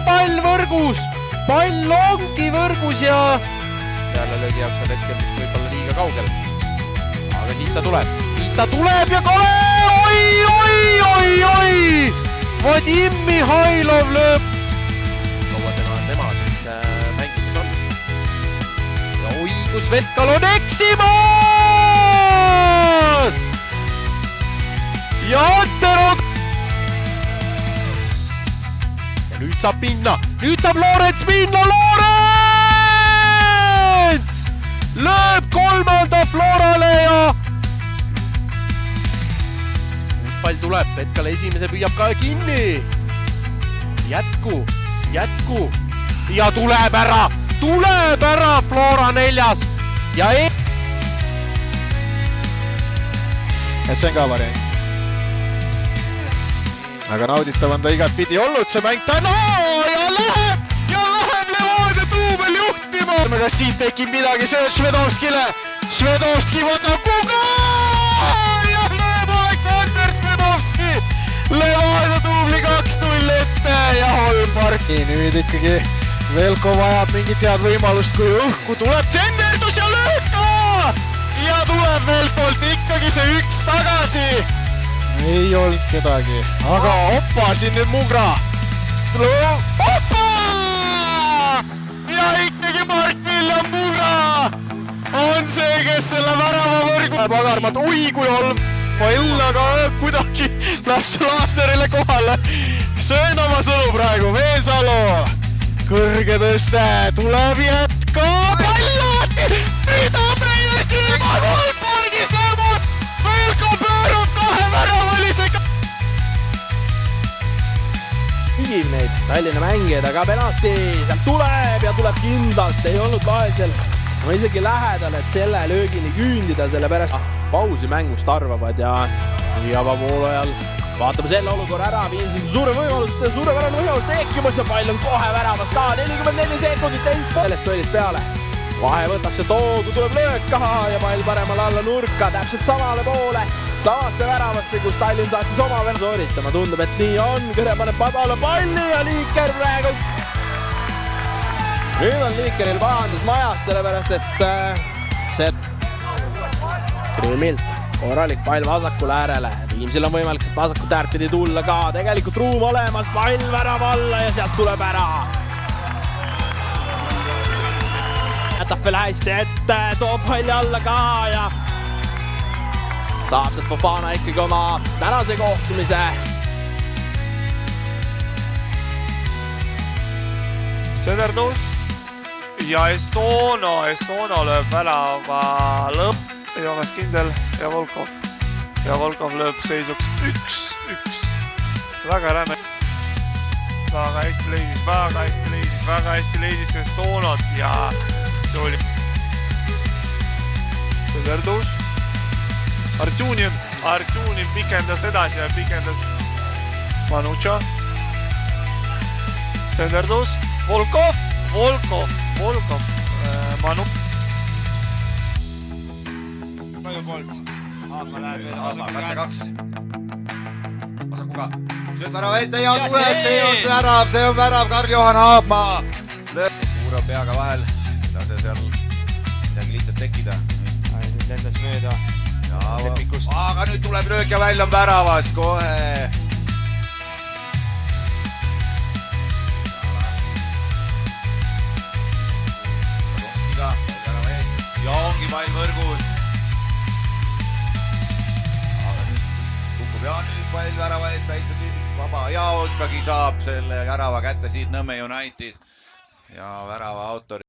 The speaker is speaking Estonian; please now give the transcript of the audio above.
pall võrgus, pall ongi võrgus ja peale löögi jaoks on hetkel vist võib-olla liiga kaugel. Aga siit ta tuleb ja kole! Oi! Vadim Mihhailov lööb. Kaua tema siis mängides on. Ja kus Vetkal on eksimas! Ja Antero! Ja nüüd saab Loorents minna, Loorents! Lööb kolmanda Florale ja uus pall tuleb, Vetkal esimese püüab ka kinni. Jätku ja tuleb ära Flora neljas ja see on ka variant. Aga nauditav on ta igat pidi olnud see mäng täna ja läheb Levadia duubel juhtima. Kas siit tekib midagi sööd Švedovskile? Švedovski võtab kuga ja lööb Aleksander Švedovski. Levadia duubli 2-0 ette ja Holmpark. Nüüd ikkagi Velko vajab mingit head võimalust, kui õhku tuleb tsenderdus ja lööka! Ja tuleb Velkolt ikkagi see üks tagasi. Ei olnud kedagi, aga oppa, siin nüüd Mugra. Oppa! Ja ikkagi Mark-William Mugra on see, kes selle värava võrgu läheb agarmat. Oi, kui halb pall, aga kuidagi läheb see Laasnerile kohale. Söön oma sõnu praegu, Veesalu. Kõrge tõste, tuleb jätka, pallad, mida täiesti ilma Holmpargist lõbud, Velko pöörab kahe väravalise. Viib neid Tallinna mängijad, aga penalti, sealt tuleb ja tuleb kindlalt, ei olnud Laesel. Ma isegi lähedal, et selle löögini küündida, selle pärast pausi mängust arvavad ja avapoolu ajal vaatame selle olukorra ära, Viimsil suurepärane võimalus tekkimas ja pall on kohe väravas ka, 44 sekundit teisest sellest tollist peale. Vahe võtab see toogu, tuleb löök kaha ja pall paremale alla nurka, täpselt samale poole, samasse väravasse, kus Tallinn saatis oma veel sooritama. Tundub, et nii on, Kõre paneb padale palli ja Liiker praegu. Nüüd on Liikeril pahandus majas, sellepärast et see Primilt. Korralik pall vasakule äärele, Viimsil on võimalik vasakut äärt pidi tulla ka, tegelikult ruum olemas, pall värava alla ja sealt tuleb ära. Jätab veel hästi ette, toob palli alla ka ja saab sealt Fofana ikkagi oma tänase kohtumise. Sõnerdus ja Essono lööb värava lõpp. Joonas Kindel ja Volkov lööb seisuks 1-1. Väga räme. Väga hästi leidis Essonot ja see oli Sõnerdus. Artjunin pikendas edasi ja pikendas Manucha. Sõnerdus. Volkov. Manu. Palju poolt. Haagma läheb veel vasakul. Vasakuga. Sööd värava ette ja tuleb, see on värav, Karl-Johan Haagmaa. Suure peaga vahel, lase seal midagi lihtsalt tekkida. Nüüd lendas mööda. Aga nüüd tuleb löök ja välja on väravas kohe. Ja ongi pall võrgus. Aga nüüd kukub ja nüüd pall värava eest täitsa vaba ja ikkagi saab selle värava kätte siit Nõmme United ja värava autor